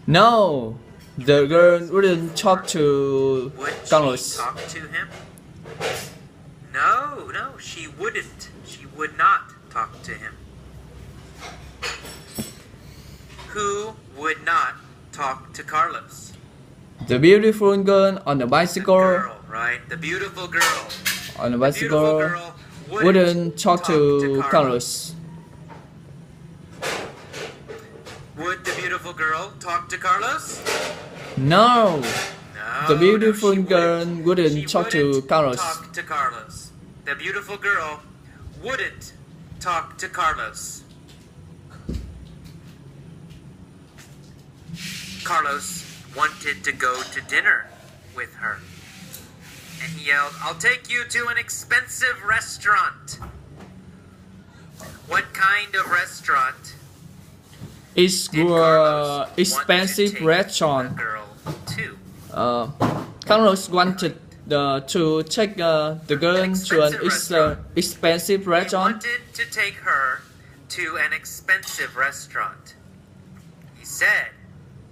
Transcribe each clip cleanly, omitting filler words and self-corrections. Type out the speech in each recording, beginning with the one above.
No, the girl wouldn't talk to Would Carlos. she talk to him? No, she wouldn't. She would not talk to him. Who would not talk to Carlos? The beautiful girl on the The bicycle girl, right? The beautiful girl. on the The beautiful bicycle girl wouldn't talk to Carlos. Would the beautiful girl talk to Carlos? No, No, the beautiful she girl wouldn't She talk to wouldn't Carlos. talk to Carlos. The beautiful girl wouldn't talk to Carlos. Carlos wanted to go to dinner with her. And he yelled, "I'll take you to an expensive restaurant." What kind of restaurant It's did Carlos expensive want to take restaurant. the girl to? Carlos wanted to take the girl to an expensive He restaurant. wanted to take her to an expensive restaurant. He said,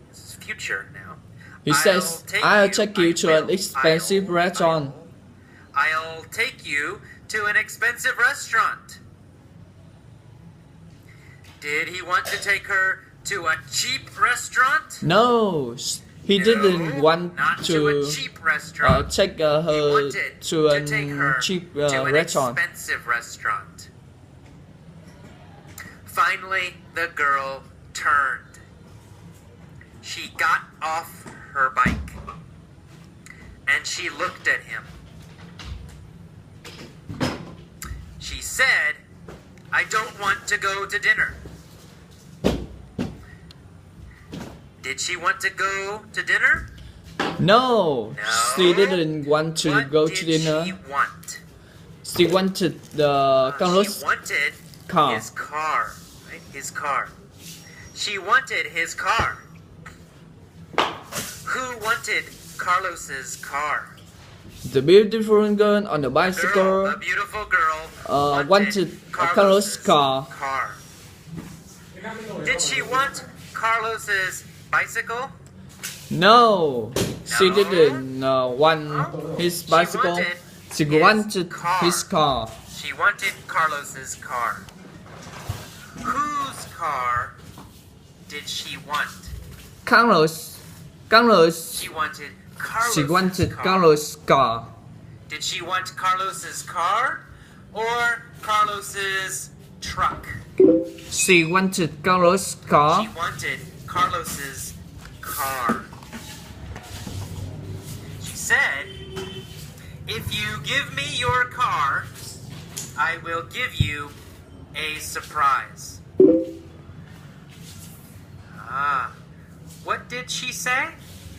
this is future now. He says, "I'll take you to an expensive restaurant." I'll take you to an expensive restaurant. Did he want to take her to a cheap restaurant? No, he didn't No, want not to a cheap restaurant. take He her wanted to a take her cheap to an restaurant. expensive restaurant. Finally, the girl turned. She got off her bike and she looked at him. She said, "I don't want to go to dinner." Did she want to go to dinner? No, she didn't want to What go did to dinner. she want? She wanted the Carlos She wanted car. his car, right? His car. She wanted his car. Who wanted Carlos's car? The beautiful girl on the bicycle The beautiful girl wanted Carlos' car. Did she want Carlos's bicycle? No, she No? didn't want his bicycle. She wanted his car. She wanted Carlos's car. Whose car did she want? Carlos. She wanted Carlos's She wanted car. Carlos' car. Did she want Carlos's car or Carlos's truck? She wanted Carlos' car. She wanted Carlos's car. She said, "If you give me your car, I will give you a surprise." What did she say?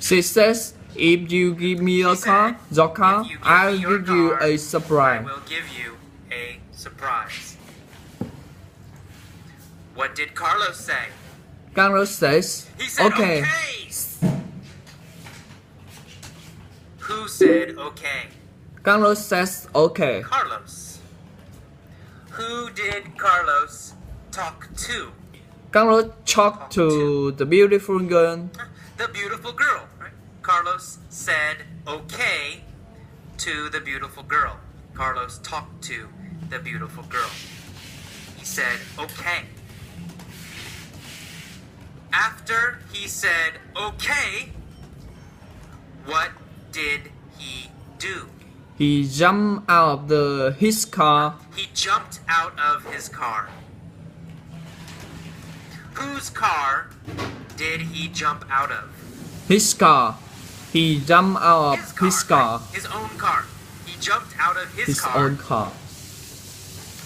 She says, "If you give me your She car, said, "If you give I'll me your give you car, a I surprise." will give you a surprise. What did Carlos say? Carlos says, He said, "Okay." Who said okay? Carlos says, "Okay." Carlos. Who did Carlos talk to? Carlos talked to the beautiful girl. The beautiful girl, right? Carlos said okay to the beautiful girl. Carlos talked to the beautiful girl. He said okay. After he said okay, what did he do? He jumped out of his car. He jumped out of his car. Whose car did he jump out of? His car. He jumped out of his car. Right? His own car. He jumped out of his car own car.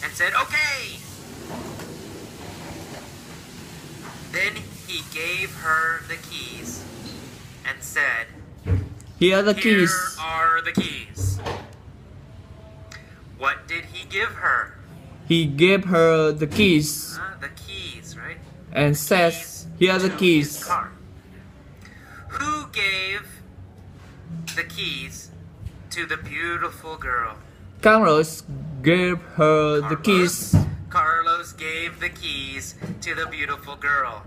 and said, "Okay." Then he gave her the keys and said, Here are the "Here keys. are the keys." What did he give her? He gave her the keys The keys, right? and says, Keys "Here are the to keys." his car. Who gave the keys to the beautiful girl? Carlos gave her the keys. Carlos gave the keys to the beautiful girl.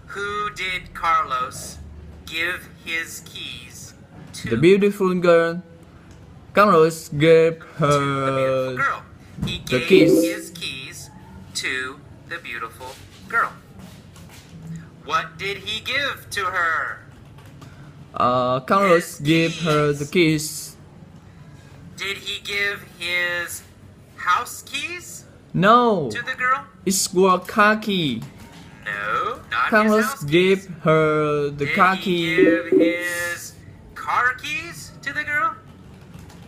Who did Carlos give his keys to? The beautiful girl. Carlos gave To the beautiful her girl. He the gave keys. his keys to the beautiful girl. What did he give to her? Carlos His gave her keys. the keys. Did he give his house keys No, to the girl? it's her car key. No, not his Carlos house gave keys. her the Did car he key. give his car keys to the girl?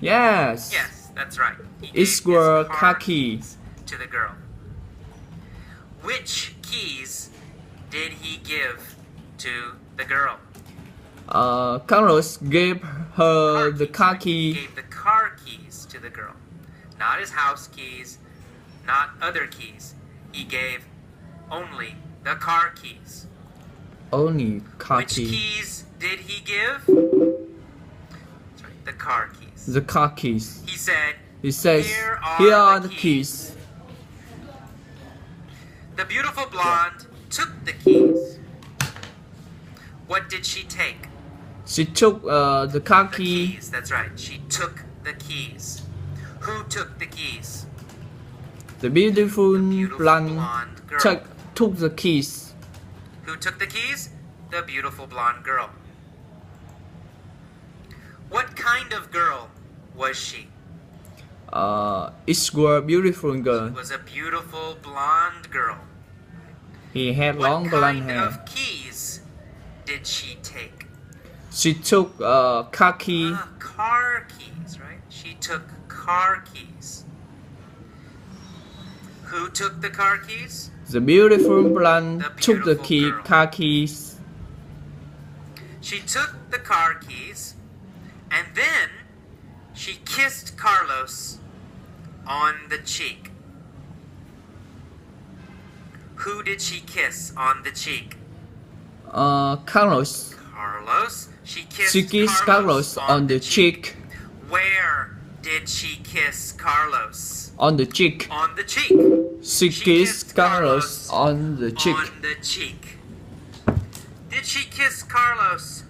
Yes. Yes, that's right. He It's gave his her car key. keys to the girl. Which keys did he give to the girl? Carlos gave her the Keys, car right? He key. gave the car keys to the girl. Not his house keys, not other keys. He gave only the car keys. Only car Which key. keys did he give? That's right, the car keys. The car keys. He said, He says, Here here are are the the keys. the beautiful blonde took the keys. What did she take? She took the car The key. keys, that's right. She took the keys. Who took the keys? The beautiful Beautiful blonde blonde girl. took the keys. Who took the keys? The beautiful blonde girl. What kind of girl was she? It's a beautiful She girl. was a beautiful blonde girl. He had What long blonde kind hair. of keys did she take? She took car key. Car keys, right? She took car keys. Who took the car keys? The beautiful blonde The took the beautiful girl. car keys. She took the car keys, and then she kissed Carlos on the cheek. Who did she kiss on the cheek? Carlos. Carlos. She She kissed Carlos on the cheek. Where did she kiss Carlos? On the cheek. On the cheek. She kissed Carlos on the cheek. On the cheek. Did she kiss Carlos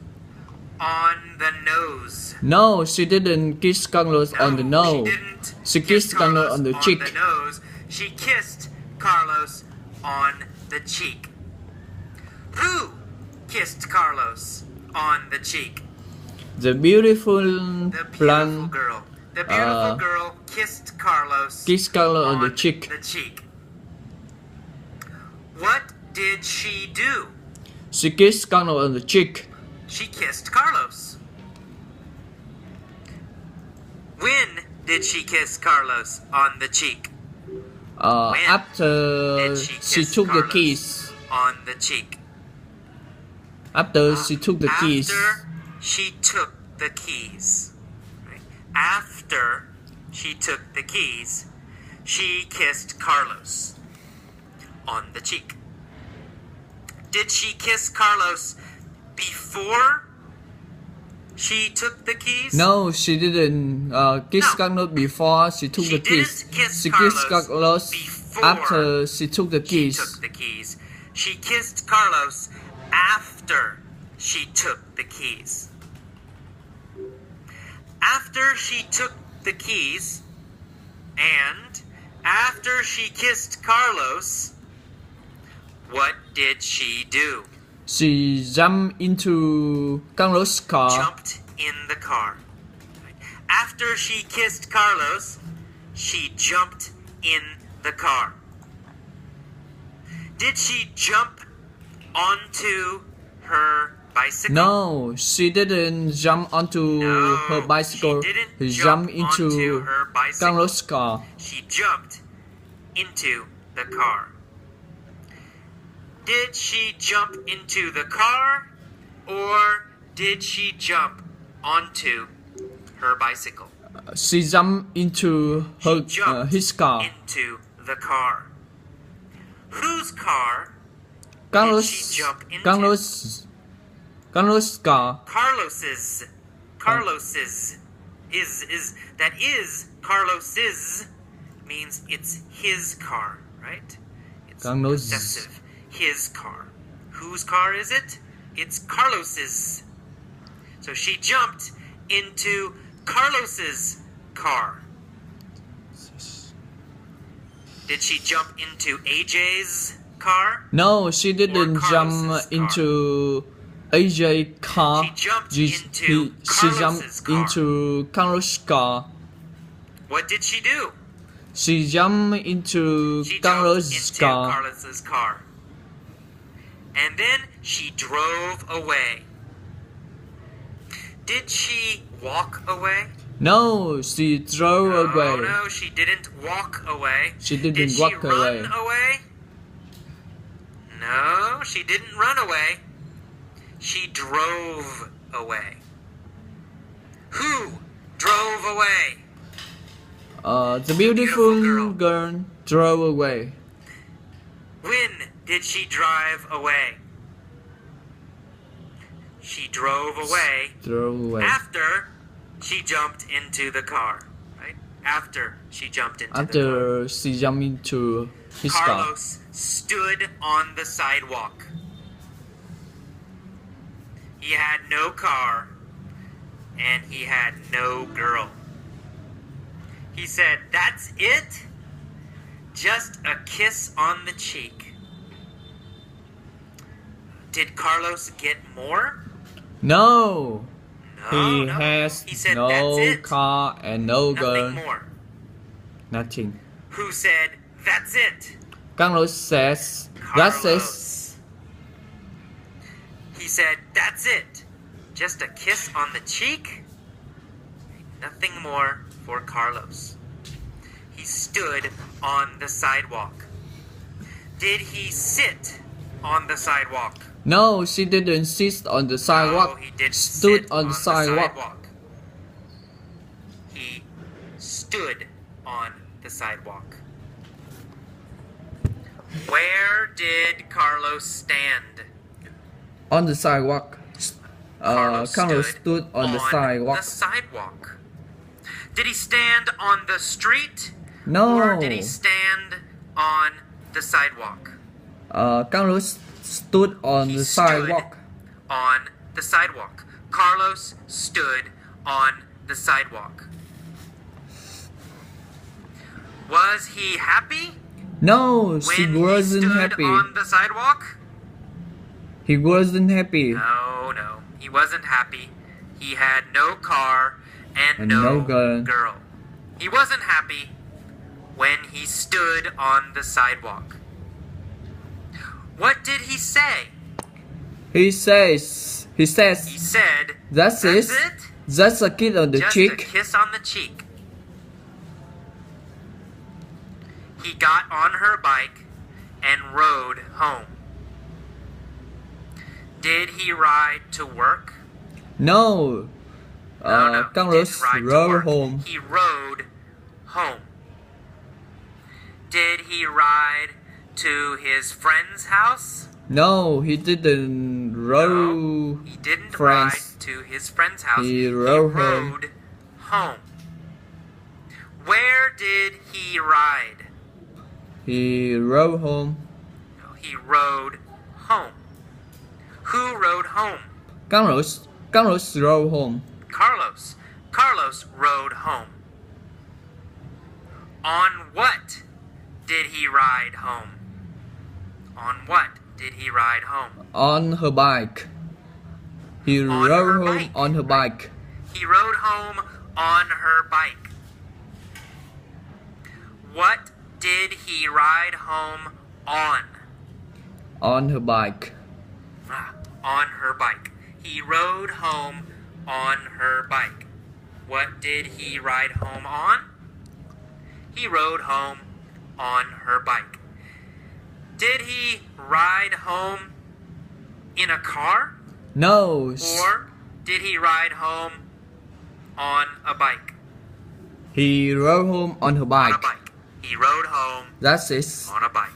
on the nose? No, she didn't kiss Carlos on the She nose. didn't. She kiss kissed Carlos on the cheek. the nose. She kissed Carlos on the cheek. Who kissed Carlos on the cheek? The beautiful The beautiful blonde girl. The beautiful girl kissed Carlos kissed Carlos on the cheek. The cheek. What did she do? She kissed Carlos on the cheek. She kissed Carlos. When did she kiss Carlos on the cheek? After Did she kiss took the Carlos keys. on the cheek? After she took the keys. After she took the keys. Right? After she took the keys, she kissed Carlos on the cheek. Did she kiss Carlos before she took the keys? No, she didn't kiss No. Carlos before she took She the keys. didn't kiss She kissed Carlos Carlos before after she took the She keys. took the keys. She kissed Carlos after she took the keys. After she took the keys and after she kissed Carlos, what did she do? She jumped into Carlos' car. Jumped in the car. After she kissed Carlos, she jumped in the car. Did she jump onto her bicycle? No, she didn't jump onto No, her bicycle. she didn't She jump jumped into onto her bicycle. Carlos' car. She jumped into the car. Did she jump into the car or did she jump onto her bicycle? She jumped into her She jumped his car. into the car. Whose car Carlos, did she jump into? Carlos' car. Carlos's. Carlos's. That is Carlos's means it's his car, right? It's Carlos. possessive. His car. Whose car is it? It's Carlos's. So she jumped into Carlos's car. Did she jump into AJ's car? No, she didn't jump Carlos's car? into AJ car. She jumped She into she Carlos's jumped car. into Carlos' car. What did she do? She jumped into She Carlos' jumped into car. Carlos's car. And then she drove away. Did she walk away? No, she drove away. No, she didn't walk away. She didn't Did she walk away. run away? No, she didn't run away. She drove away. Who drove away? The beautiful Beautiful girl drove away. When did she drive away? She drove away Drove away. after she jumped into the car. Right? After she jumped into the car. After she jumped into his car. Carlos stood on the sidewalk. He had no car and he had no girl. He said, "That's it? Just a kiss on the cheek." Did Carlos get more? No, No, he no. has He said, no "That's it. car and no Nothing girl. more." Nothing. Who said, "That's it"? Carlos says, "That's it." Carlos. He said, "That's it. Just a kiss on the cheek." Nothing more for Carlos. He stood on the sidewalk. Did he sit on the sidewalk? No, she didn't sit on the sidewalk. No, he didn't Stood sit on the sidewalk. He stood on the sidewalk. Where did Carlos stand? On the sidewalk. Carlos stood on the sidewalk. The sidewalk. Did he stand on the street? No. Or did he stand on the sidewalk? Carlos stood on He the stood sidewalk. on the sidewalk. Carlos stood on the sidewalk. Was he happy No, she when he wasn't stood happy. on the sidewalk? He wasn't happy. No, he wasn't happy. He had no car and And no no girl. girl. He wasn't happy when he stood on the sidewalk. What did he say? He says, He said, "That's it. That's a kiss on the Just cheek." a kiss on the cheek. He got on her bike and rode home. Did he ride to work? No. No, he Carlos didn't ride to rode work. home. He rode home. Did he ride to his friend's house? No, he didn't rode. No, he didn't friends. ride to his friend's house. He rode home. rode home. Where did he ride? He rode home. No, he rode home. Who rode home? Carlos rode home. Carlos. Carlos rode home. On what did he ride home? On what did he ride home? On her bike. He On rode her home bike. on her bike. He rode home on her bike. What did he ride home on? On her bike. On her bike. He rode home on her bike. What did he ride home on? He rode home on her bike. Did he ride home in a car? No. Or did he ride home on a bike? He rode home on her On bike. a bike. He rode home That's it. on a bike.